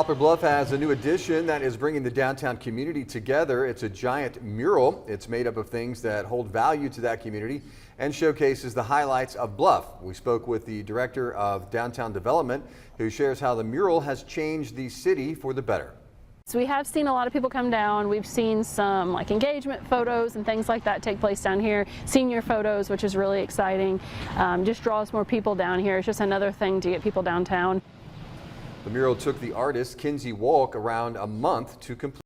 Poplar Bluff has a new addition that is bringing the downtown community together. It's a giant mural. It's made up of things that hold value to that community and showcases the highlights of Bluff. We spoke with the director of downtown development, who shares how the mural has changed the city for the better. So we have seen a lot of people come down. We've seen some engagement photos and things like that take place down here. Senior photos, which is really exciting. Just draws more people down here. It's just another thing to get people downtown. The mural took the artist Kinsey Walk around a month to complete.